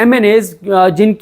MNAs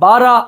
12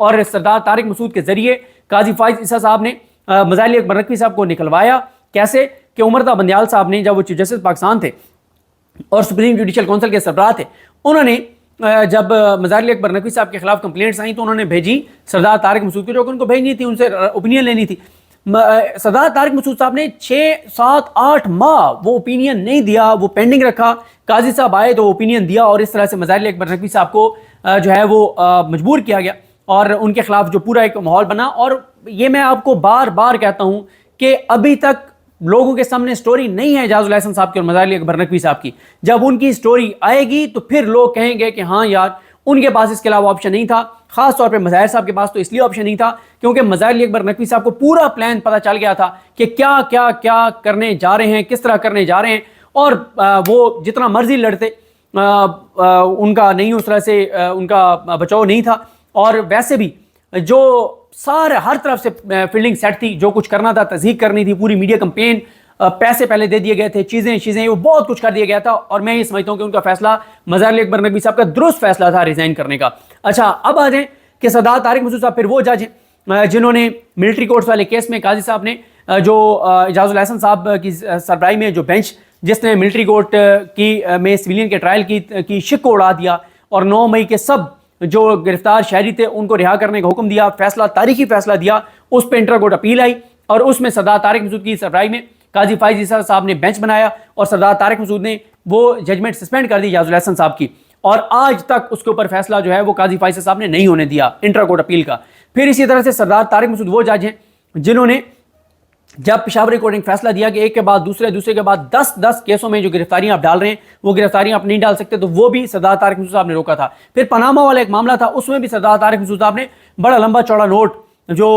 اور سردار طارق مسعود کے ذریعے قاضی فائز عیسیٰ صاحب نے مظاہر علی اکبر نقوی صاحب کو نکلوایا. کیسے کہ عمر بندیال صاحب نے جب وہ چیف جسٹس پاکستان تھے اور سپریم جوڈیشل کونسل کے سربراہ تھے, انہوں نے جب مظاہر علی اکبر نقوی صاحب کے خلاف کمپلینٹس آئیں تو انہوں نے بھیجی سردار طارق مسعود کو, جو کہ ان کو بھیجنی تھی, ان سے اوپینین لینی تھی. سردار طارق مسعود صاحب نے 6, 7, 8 ماہ وہ اوپینین نہیں دیا, وہ پینڈنگ رکھا. قاضی صاحب آئے تو اوپینین دیا اور اس طرح سے مظاہر علی اکبر نقوی صاحب کو جو ہے وہ مجبور کیا گیا اور ان کے خلاف جو پورا ایک ماحول بنا. اور یہ میں آپ کو بار بار کہتا ہوں کہ ابھی تک لوگوں کے سامنے سٹوری نہیں ہے اعجاز الحسن صاحب کی اور مظاہر علی اکبر نقوی صاحب کی. جب ان کی سٹوری آئے گی تو پھر لوگ کہیں گے کہ ہاں یار ان کے پاس اس کے علاوہ آپشن نہیں تھا. خاص طور پہ مظاہر صاحب کے پاس تو اس لیے آپشن نہیں تھا کیونکہ مظاہر علی اکبر نقوی صاحب کو پورا پلان پتہ چل گیا تھا کہ کیا کیا کیا کرنے جا رہے ہیں, کس طرح کرنے جا رہے ہیں. اور وہ جتنا مرضی لڑتے ان کا نہیں, اس طرح سے ان کا بچاؤ نہیں تھا. اور ویسے بھی جو سارے ہر طرف سے فیلڈنگ سیٹ تھی, جو کچھ کرنا تھا, تحقیق کرنی تھی, پوری میڈیا کمپین, پیسے پہلے دے دیے گئے تھے, چیزیں وہ بہت کچھ کر دیا گیا تھا. اور میں یہ سمجھتا ہوں کہ ان کا فیصلہ مظاہر علی اکبر نقوی صاحب کا درست فیصلہ تھا ریزائن کرنے کا. اچھا اب آ جائیں کہ سردار طارق مسعود صاحب پھر وہ جج ہیں جنہوں نے ملٹری کورٹس والے کیس میں قاضی صاحب نے جو اعجاز الحسن صاحب کی سربراہی میں جو بینچ جس نے ملٹری کورٹ کی میں سویلین کے ٹرائل کی شک کو اڑا دیا اور 9 مئی کے سب جو گرفتار شہری تھے ان کو رہا کرنے کا حکم دیا, فیصلہ تاریخی فیصلہ دیا, اس پہ انٹر کورٹ اپیل آئی اور اس میں سردار طارق مسعود کی سربراہی میں قاضی فائز عیسیٰ صاحب نے بینچ بنایا اور سردار طارق مسعود نے وہ ججمنٹ سسپینڈ کر دی اعجاز الحسن صاحب کی. اور آج تک اس کے اوپر فیصلہ جو ہے وہ قاضی فائز صاحب نے نہیں ہونے دیا انٹر کورٹ اپیل کا. پھر اسی طرح سے سردار طارق مسعود وہ جج ہیں جنہوں نے جب پشاور کورٹ نے فیصلہ دیا کہ ایک کے بعد دوسرے کے بعد 10 کیسوں میں جو گرفتاریاں آپ ڈال رہے ہیں وہ گرفتاریاں آپ نہیں ڈال سکتے, تو وہ بھی سردار طارق مسعود صاحب نے روکا تھا. پھر پاناما والا ایک معاملہ تھا, اس میں بھی سردار طارق مسعود صاحب نے بڑا لمبا چوڑا نوٹ جو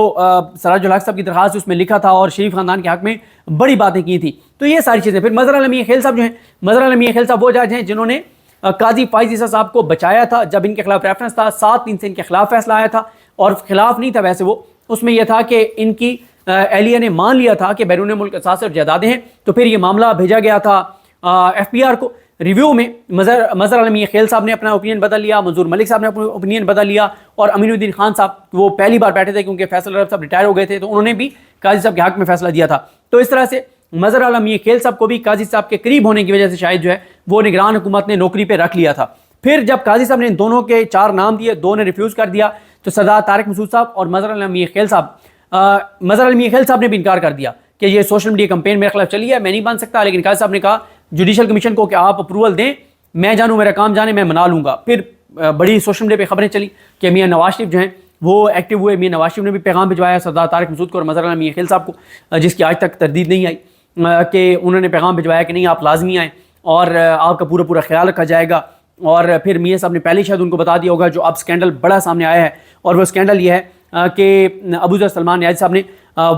سراج الحق صاحب کی درخواست اس میں لکھا تھا اور شریف خاندان کے حق میں بڑی باتیں کی تھی. تو یہ ساری چیزیں. پھر مظہر علی خیل صاحب جو ہیں, مظہر علی خیل صاحب وہ جج ہیں جنہوں نے قاضی فائز عیسیٰ صاحب کو بچایا تھا جب ان کے خلاف ریفرنس تھا. 7-3 سے ان کے خلاف فیصلہ آیا تھا اور خلاف نہیں تھا ویسے, وہ اس میں یہ تھا کہ ان کی اہلیہ نے مان لیا تھا کہ بیرون ملک اثاثے اور جائیدادیں ہیں. تو پھر یہ معاملہ بھیجا گیا تھا FPR کو ریویو میں. مظہر علی خیل صاحب نے اپنا اوپینین بدل لیا, منظور ملک صاحب نے اپنا اوپینین بدل لیا اور امین الدین خان صاحب وہ پہلی بار بیٹھے تھے کیونکہ فیصل رب صاحب ریٹائر ہو گئے تھے, تو انہوں نے بھی قاضی صاحب کے حق میں فیصلہ دیا تھا. تو اس طرح سے مظہر علی خیل صاحب کو بھی قاضی صاحب کے قریب ہونے کی وجہ سے شاید جو ہے وہ نگران حکومت نے نوکری پہ رکھ لیا تھا. پھر جب قاضی صاحب نے ان دونوں کے 4 نام دیے, 2 نے ریفیوز کر دیا, تو سردار طارق مسعود صاحب اور مظہر علی خیل صاحب مظہر علی خیل صاحب نے بھی انکار کر دیا کہ یہ سوشل میڈیا کمپین میرے خلاف چلی ہے, میں نہیں بن سکتا. لیکن قاضی صاحب نے کہا جوڈیشل کمیشن کو کہ آپ اپروول دیں, میں جانوں میرا کام جانے, میں منا لوں گا. پھر بڑی سوشل میڈیا پہ خبریں چلی کہ میاں نواز شریف جو ہیں وہ ایکٹیو ہوئے. میاں نواز شریف نے بھی پیغام بھجوایا سردار طارق مسعود کو اور مظہر علی خیل صاحب کو, جس کی آج تک تردید نہیں آئی کہ انہوں نے پیغام بھجوایا کہ نہیں آپ لازمی آئیں اور آپ کا پورا خیال رکھا جائے گا. اور پھر میاں صاحب نے پہلے شاید ان کو بتا دیا ہوگا جو اب سکینڈل بڑا سامنے آیا ہے, اور وہ سکینڈل یہ ہے کہ ابو ذر سلمان نیازی صاحب نے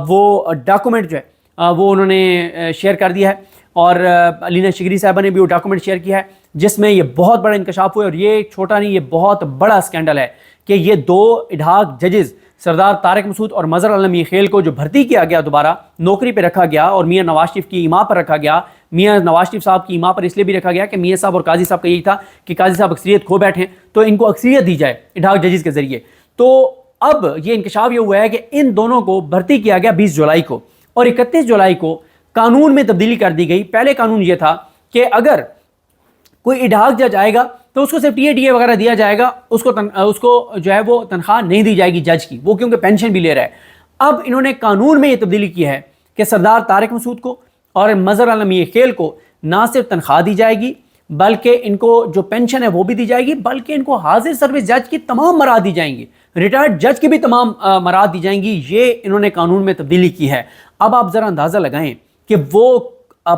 وہ ڈاکومنٹ جو ہے وہ انہوں نے شیئر کر دیا ہے اور علینا شگری صاحبہ نے بھی وہ ڈاکومنٹ شیئر کیا ہے جس میں یہ بہت بڑا انکشاف ہوا. اور یہ چھوٹا نہیں, یہ بہت بڑا سکینڈل ہے کہ یہ 2 اڈھاک ججز سردار طارق مسعود اور مظہر علی خیل کو جو بھرتی کیا گیا, دوبارہ نوکری پہ رکھا گیا اور میاں نواز شریف کی ایما پر رکھا گیا. میاں نواز شریف صاحب کی ایما پر اس لیے بھی رکھا گیا کہ میاں صاحب اور قاضی صاحب کا یہی تھا کہ قاضی صاحب اکثریت کھو بیٹھے تو ان کو اکثریت دی جائے اڈھاک ججز کے ذریعے. تو اب یہ انکشاف یہ ہوا ہے کہ ان دونوں کو بھرتی کیا گیا 20 جولائی کو, اور 31 جولائی کو قانون میں تبدیلی کر دی گئی. پہلے قانون یہ تھا کہ اگر کوئی اڈھاک جج آئے گا تو اس کو صرف ٹی اے وغیرہ دیا جائے گا, اس کو جو ہے وہ تنخواہ نہیں دی جائے گی جج کی, وہ کیونکہ پینشن بھی لے رہا ہے. اب انہوں نے قانون میں یہ تبدیلی کی ہے کہ سردار طارق مسعود کو اور مظہر علی خیل کو نہ صرف تنخواہ دی جائے گی بلکہ ان کو جو پینشن ہے وہ بھی دی جائے گی, بلکہ ان کو حاضر سروس جج کی تمام مراد دی جائیں گی, ریٹائرڈ جج کی بھی تمام مراد دی جائیں گی. یہ انہوں نے قانون میں تبدیلی کی ہے. اب آپ ذرا اندازہ لگائیں کہ وہ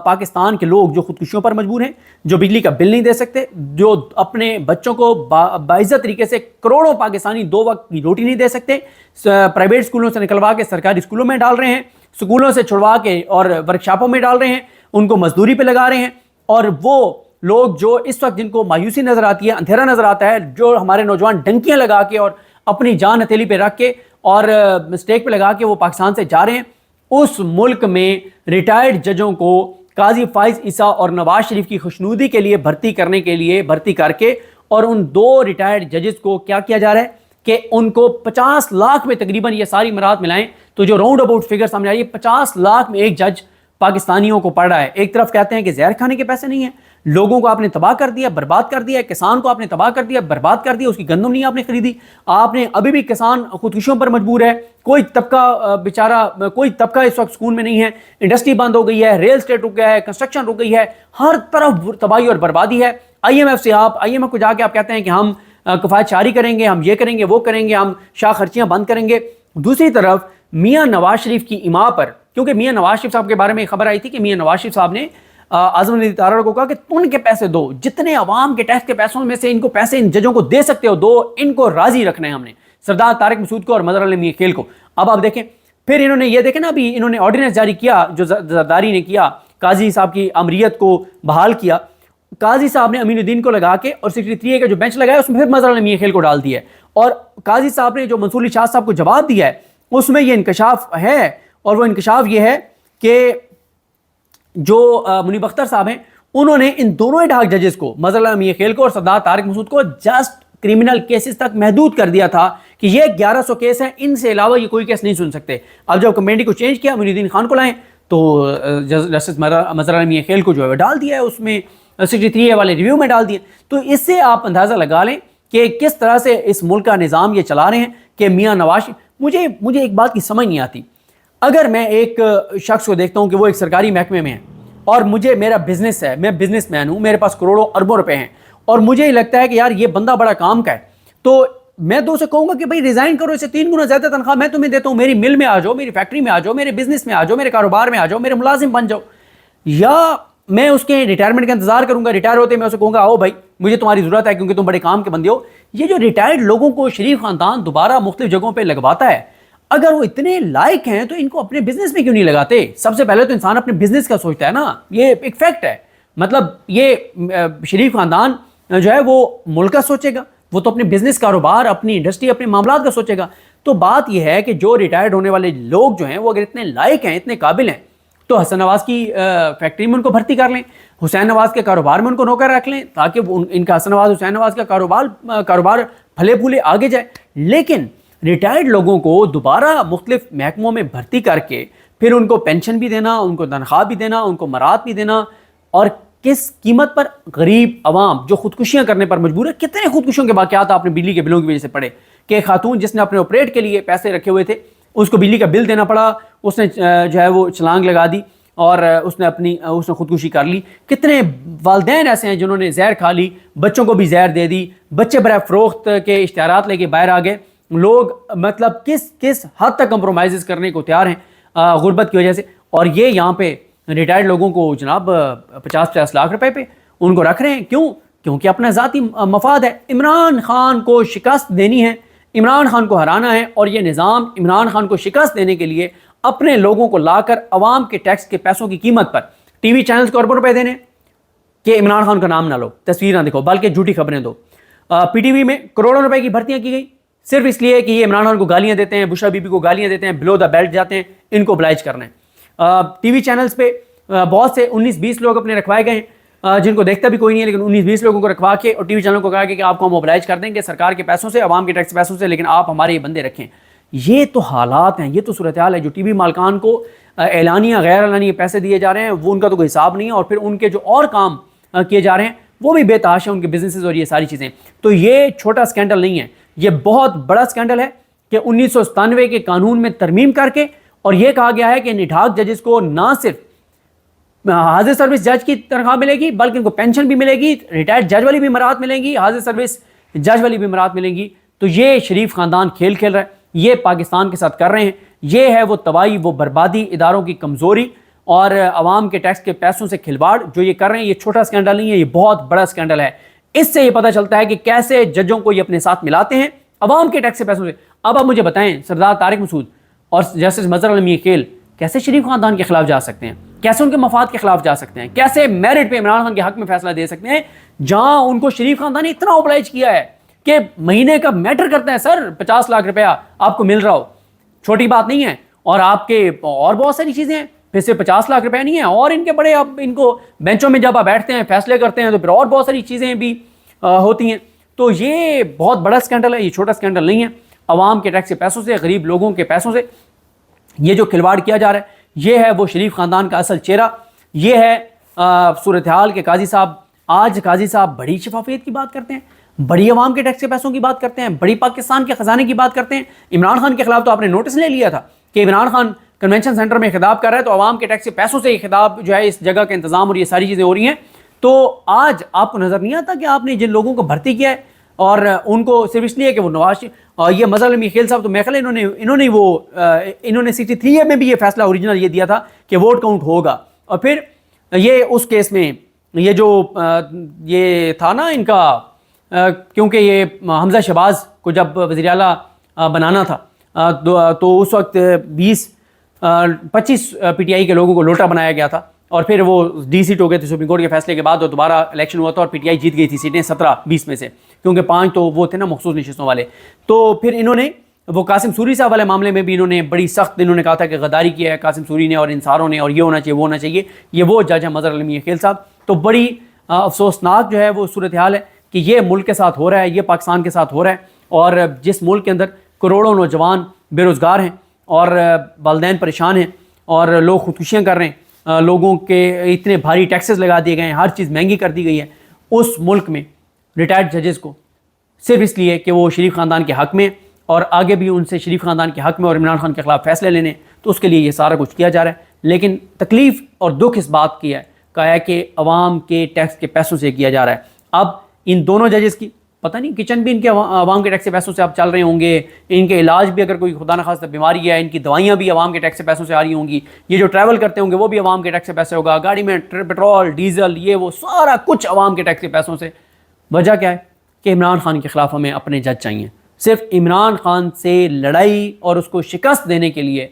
پاکستان کے لوگ جو خودکشیوں پر مجبور ہیں, جو بجلی کا بل نہیں دے سکتے, جو اپنے بچوں کو باعزت طریقے سے کروڑوں پاکستانی 2 وقت کی روٹی نہیں دے سکتے, پرائیویٹ اسکولوں سے نکلوا کے سرکاری اسکولوں میں ڈال رہے ہیں, اسکولوں سے چھڑوا کے اور ورکشاپوں میں ڈال رہے ہیں, ان کو مزدوری پہ لگا رہے ہیں. اور وہ لوگ جو اس وقت جن کو مایوسی نظر آتی ہے, اندھیرا نظر آتا ہے, جو ہمارے نوجوان ڈنکیاں لگا کے اور اپنی جان ہتھیلی پہ رکھ کے اور مسٹیک پہ لگا کے وہ پاکستان سے جا رہے ہیں, اس ملک میں ریٹائرڈ ججوں کو قاضی فائز عیسیٰ اور نواز شریف کی خوشنودی کے لیے بھرتی کر کے اور ان 2 ریٹائرڈ ججز کو کیا کیا جا رہا ہے کہ ان کو 50 لاکھ میں تقریباً یہ ساری امارات ملائیں تو جو راؤنڈ اباؤٹ فگر سامنے آئی ہے 50 لاکھ میں ایک جج پاکستانیوں کو پڑھ رہا ہے. ایک طرف کہتے ہیں کہ زہر کھانے کے پیسے نہیں ہیں, لوگوں کو آپ نے تباہ کر دیا, برباد کر دیا, کسان کو آپ نے تباہ کر دیا, برباد کر دیا, اس کی گندم نہیں آپ نے خریدی, آپ نے ابھی بھی کسان خودکشیوں پر مجبور ہے, کوئی طبقہ بیچارہ کوئی طبقہ اس وقت سکون میں نہیں ہے, انڈسٹری بند ہو گئی ہے, ریل اسٹیٹ رک گیا ہے, کنسٹرکشن رک گئی ہے, ہر طرف تباہی اور بربادی ہے. آئی ایم ایف کو جا کے آپ کہتے ہیں کہ ہم کفایت جاری کریں گے, ہم یہ کریں گے, وہ کریں گے, ہم شاہ خرچیاں بند کریں گے. دوسری طرف میاں نواز شریف کی ایما پر, کیونکہ میاں نواز شریف صاحب کے بارے میں خبر آئی تھی کہ میاں نواز شریف صاحب نے اعظم ندی تارڑ کو کہا کہ ان کے پیسے دو, جتنے عوام کے ٹیکس کے پیسوں میں سے ان کو پیسے ان ججوں کو دے سکتے ہو دو, ان کو راضی رکھنا ہے ہم نے, سردار طارق مسعود کو اور مظہر علی میاں خیل کو. اب آپ دیکھیں پھر انہوں نے یہ دیکھیں نا, ابھی انہوں نے آرڈیننس جاری کیا جو زرداری نے کیا, قاضی صاحب کی امریت کو بحال کیا. قاضی صاحب نے امین الدین کو لگا کے اور سیکریٹری اے کا جو بینچ لگایا اس میں پھر مظہر علی میاں خیل کو ڈال دیا ہے, اور قاضی صاحب نے جو منصور علی شاہ صاحب کو جواب دیا ہے اس میں یہ انکشاف ہے, اور وہ انکشاف یہ ہے کہ جو منیب اختر صاحب ہیں انہوں نے ان دونوں ڈھاک ججز کو, مظہر علی میاں خیل کو اور سردار طارق مسعود کو, جسٹ کرمنل کیسز تک محدود کر دیا تھا کہ یہ 1100 کیس ہیں, ان سے علاوہ یہ کوئی کیس نہیں سن سکتے. اب جب کمیٹی کو چینج کیا, معین الدین خان کو لائیں تو جسٹس مظہر علی میاں خیل کو جو ہے ڈال دیا ہے, اس میں سیکریٹری والے ریویو میں ڈال دیے. تو اس سے آپ اندازہ لگا لیں کہ کس طرح سے اس ملک کا نظام یہ چلا رہے ہیں کہ میاں نواز. مجھے ایک بات کی سمجھ نہیں آتی, اگر میں ایک شخص کو دیکھتا ہوں کہ وہ ایک سرکاری محکمے میں ہے اور میرا بزنس ہے, میں بزنس مین ہوں, میرے پاس کروڑوں اربوں روپے ہیں, اور مجھے یہ لگتا ہے کہ یار یہ بندہ بڑا کام کا ہے, تو میں تو اسے کہوں گا کہ بھائی ریزائن کرو, اسے 3 گنا زیادہ تنخواہ میں تمہیں دیتا ہوں, میری مل میں آ جاؤ, میری فیکٹری میں آ جاؤ, میرے بزنس میں آ جاؤ, میرے کاروبار میں آ جاؤ, میرے ملازم بن جاؤ. یا میں اس کے ریٹائرمنٹ کا انتظار کروں گا, ریٹائر ہوتے میں اسے کہوں گا آؤ بھائی مجھے تمہاری ضرورت ہے کیونکہ تم بڑے کام کے بندے ہو. یہ جو ریٹائرڈ لوگوں کو شریف خاندان دوبارہ مختلف جگہوں پہ لگواتا ہے, اگر وہ اتنے لائق ہیں تو ان کو اپنے بزنس میں کیوں نہیں لگاتے؟ سب سے پہلے تو انسان اپنے بزنس کا سوچتا ہے نا, یہ ایک فیکٹ ہے. مطلب یہ شریف خاندان جو ہے وہ ملک کا سوچے گا, وہ تو اپنے بزنس کاروبار, اپنی انڈسٹری, اپنے معاملات کا سوچے گا. تو بات یہ ہے کہ جو ریٹائرڈ ہونے والے لوگ جو ہیں وہ اگر اتنے لائق ہیں, اتنے قابل ہیں, تو حسن نواز کی فیکٹری میں ان کو بھرتی کر لیں, حسین نواز کے کاروبار میں ان کو نوکر رکھ لیں, تاکہ ان کا حسن نواز حسین نواز کا کاروبار پھلے پھولے آگے جائے. لیکن ریٹائرڈ لوگوں کو دوبارہ مختلف محکموں میں بھرتی کر کے پھر ان کو پینشن بھی دینا, ان کو تنخواہ بھی دینا, ان کو مراد بھی دینا, اور کس قیمت پر؟ غریب عوام جو خودکشیاں کرنے پر مجبور ہے. کتنے خودکشیوں کے واقعات آپ نے بجلی کے بلوں کی وجہ سے پڑھے کہ خاتون جس نے اپنے آپریٹ کے لیے پیسے رکھے ہوئے تھے اس کو بجلی کا بل دینا پڑا, اس نے جو ہے وہ چھلانگ لگا دی اور اس نے خودکشی کر لی. کتنے والدین ایسے ہیں جنہوں نے زہر کھا لی, بچوں کو بھی زہر دے دی, بچے برائے فروخت کے اشتہارات لے کے باہر آ گئے. لوگ مطلب کس حد تک کمپرومائزز کرنے کو تیار ہیں غربت کی وجہ سے, اور یہ یہاں پہ ریٹائرڈ لوگوں کو جناب 50 لاکھ روپے پہ ان کو رکھ رہے ہیں. کیوں؟ کیونکہ اپنا ذاتی مفاد ہے. عمران خان کو شکست دینی ہے, عمران خان کو ہرانا ہے, اور یہ نظام عمران خان کو شکست دینے کے لیے اپنے لوگوں کو لا کر عوام کے ٹیکس کے پیسوں کی قیمت پر ٹی وی چینلز کو اربوں روپے دینے کہ عمران خان کا نام نہ لو, تصویر نہ دکھو, بلکہ جھوٹی خبریں دو. پی ٹی وی میں کروڑوں روپے کی بھرتیاں کی گئی صرف اس لیے کہ یہ عمران خان کو گالیاں دیتے ہیں, بشرا بی بی کو گالیاں دیتے ہیں, بلو دا بیلٹ جاتے ہیں, ان کو oblige کرنا ہے. ٹی وی چینلز پہ بہت سے 19-20 لوگ اپنے رکھوائے گئے ہیں جن کو دیکھتا بھی کوئی نہیں ہے, لیکن 19-20 لوگوں کو رکھوا کے اور ٹی وی چینلوں کو کہا کہ آپ کو ہم oblige کر دیں گے سرکار کے پیسوں سے, عوام کے ٹیکس پیسوں سے, لیکن آپ ہمارے یہ بندے رکھیں. یہ تو حالات ہیں, یہ تو صورتحال ہے. جو ٹی وی مالکان کو اعلانیہ غیر اعلانیہ پیسے دیے جا رہے ہیں وہ ان کا تو کوئی حساب نہیں ہے, اور پھر ان کے جو اور کام کیے جا رہے ہیں وہ بھی بے تحاشا, ان کے بزنسز اور یہ ساری چیزیں. تو یہ چھوٹا سکینڈل نہیں ہے, یہ بہت بڑا سکینڈل ہے کہ 1997 کے قانون میں ترمیم کر کے اور یہ کہا گیا ہے کہ نڈھاک ججز کو نہ صرف حاضر سروس جج کی تنخواہ ملے گی بلکہ ان کو پینشن بھی ملے گی, ریٹائرڈ جج والی بھی مراد ملیں گی, حاضر سروس جج والی بھی مراد ملیں گی. تو یہ شریف خاندان کھیل کھیل رہا ہے, یہ پاکستان کے ساتھ کر رہے ہیں. یہ ہے وہ تباہی, وہ بربادی, اداروں کی کمزوری اور عوام کے ٹیکس کے پیسوں سے کھلواڑ جو یہ کر رہے ہیں. یہ چھوٹا سکینڈل نہیں ہے, یہ بہت بڑا سکینڈل ہے. اس سے یہ پتہ چلتا ہے کہ کیسے ججوں کو یہ اپنے ساتھ ملاتے ہیں عوام کے ٹیکس کے پیسوں سے. اب آپ مجھے بتائیں, سردار طارق مسعود اور جسٹس مظہر علی میاں خیل کیسے شریف خاندان کے خلاف جا سکتے ہیں؟ کیسے ان کے مفاد کے خلاف جا سکتے ہیں؟ کیسے میرٹ پہ عمران خان کے حق میں فیصلہ دے سکتے ہیں جہاں ان کو شریف خاندان نے اتنا اوبلائج کیا ہے کہ مہینے کا میٹر کرتا ہے سر 50 لاکھ روپیہ آپ کو مل رہا ہو, چھوٹی بات نہیں ہے. اور آپ کے اور بہت ساری چیزیں ہیں, پھر سے 50 لاکھ روپے نہیں ہے, اور ان کے بڑے اب ان کو بینچوں میں جب آپ بیٹھتے ہیں فیصلے کرتے ہیں تو پھر اور بہت ساری چیزیں بھی ہوتی ہیں. تو یہ بہت بڑا اسکینڈل ہے، یہ چھوٹا اسکینڈل نہیں ہے. عوام کے ٹیکس کے پیسوں سے، غریب لوگوں کے پیسوں سے یہ جو کھلواڑ کیا جا رہا ہے، یہ ہے وہ شریف خاندان کا اصل چہرہ. یہ ہے صورتحال کے قاضی صاحب. آج قاضی صاحب بڑی شفافیت کی بات کرتے ہیں، بڑی عوام کے ٹیکس کے پیسوں کی بات کرتے ہیں، بڑی پاکستان کے خزانے کی بات کرتے ہیں. عمران خان کے خلاف تو آپ نے نوٹس لے لیا تھا کہ عمران خان کنونشن سینٹر میں خطاب کر رہا ہے تو عوام کے ٹیکس کے پیسوں سے یہ خطاب جو ہے، اس جگہ کا انتظام اور یہ ساری چیزیں ہو رہی ہیں. تو آج آپ کو نظر نہیں آتا کہ آپ نے جن لوگوں کو بھرتی کیا ہے اور ان کو صرف اس لیے کہ وہ نواز یہ مظہر علی میخیل صاحب، تو میرے خیال انہوں نے 63 میں بھی یہ فیصلہ اوریجنل یہ دیا تھا کہ ووٹ کاؤنٹ ہوگا. اور پھر یہ اس کیس میں یہ جو یہ تھا نا ان کا، کیونکہ یہ حمزہ شہباز کو جب وزیر اعلیٰ بنانا تھا تو اس وقت 25 پی ٹی آئی کے لوگوں کو لوٹا بنایا گیا تھا اور پھر وہ ڈی سیٹ ہو گئے تھے سپریم کورٹ کے فیصلے کے بعد، اور دوبارہ الیکشن ہوا تھا اور پی ٹی آئی جیت گئی تھی سیٹیں 17-20 میں سے، کیونکہ 5 تو وہ تھے نا مخصوص نشستوں والے. تو پھر انہوں نے وہ قاسم سوری صاحب والے معاملے میں بھی انہوں نے بڑی سخت انہوں نے کہا تھا کہ غداری کیا ہے قاسم سوری نے اور انصاروں نے، اور یہ ہونا چاہیے وہ ہونا چاہیے. یہ وہ جج ہے مظہر علی میخیل صاحب. تو بڑی افسوسناک جو ہے وہ صورتحال ہے کہ یہ ملک کے ساتھ ہو رہا ہے، یہ پاکستان کے ساتھ ہو رہا ہے. اور جس ملک کے اندر کروڑوں نوجوان بے روزگار ہیں اور والدین پریشان ہیں اور لوگ خودکشیاں کر رہے ہیں، لوگوں کے اتنے بھاری ٹیکسز لگا دیے گئے ہیں، ہر چیز مہنگی کر دی گئی ہے، اس ملک میں ریٹائرڈ ججز کو صرف اس لیے کہ وہ شریف خاندان کے حق میں اور آگے بھی ان سے شریف خاندان کے حق میں اور عمران خان کے خلاف فیصلے لینے، تو اس کے لیے یہ سارا کچھ کیا جا رہا ہے. لیکن تکلیف اور دکھ اس بات کی ہے کہ عوام کے ٹیکس کے پیسوں سے کیا جا رہا ہے. اب ان دونوں ججز کی پتہ نہیں کچن بھی ان کے عوام کے ٹیکس کے پیسوں سے اب چل رہے ہوں گے، ان کے علاج بھی اگر کوئی خدا نخواستہ بیماری ہے، ان کی دوائیاں بھی عوام کے ٹیکس کے پیسوں سے آ رہی ہوں گی، یہ جو ٹریول کرتے ہوں گے وہ بھی عوام کے ٹیکس کے پیسے ہوگا، گاڑی میں پیٹرول ڈیزل یہ وہ سارا کچھ عوام کے ٹیکس کے پیسوں سے. وجہ کیا ہے کہ عمران خان کے خلاف ہمیں اپنے جج چاہیے. صرف عمران خان سے لڑائی اور اس کو شکست دینے کے لیے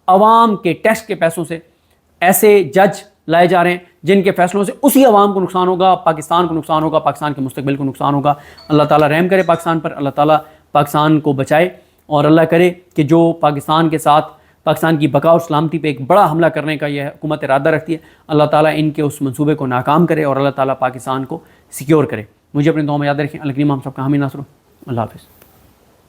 عوام کے ٹیکس کے پیسوں سے ایسے جج لائے جا رہے ہیں جن کے فیصلوں سے اسی عوام کو نقصان ہوگا، پاکستان کو نقصان ہوگا، پاکستان کے مستقبل کو نقصان ہوگا. اللہ تعالیٰ رحم کرے پاکستان پر، اللہ تعالیٰ پاکستان کو بچائے، اور اللہ کرے کہ جو پاکستان کے ساتھ پاکستان کی بقا اور سلامتی پہ ایک بڑا حملہ کرنے کا یہ حکومت ارادہ رکھتی ہے، اللہ تعالیٰ ان کے اس منصوبے کو ناکام کرے اور اللہ تعالیٰ پاکستان کو سیکیور کرے. مجھے اپنے دعاؤں میں یاد رکھیں. اللہ کریم ہم سب کا حامی ناصر ہو. اللہ حافظ.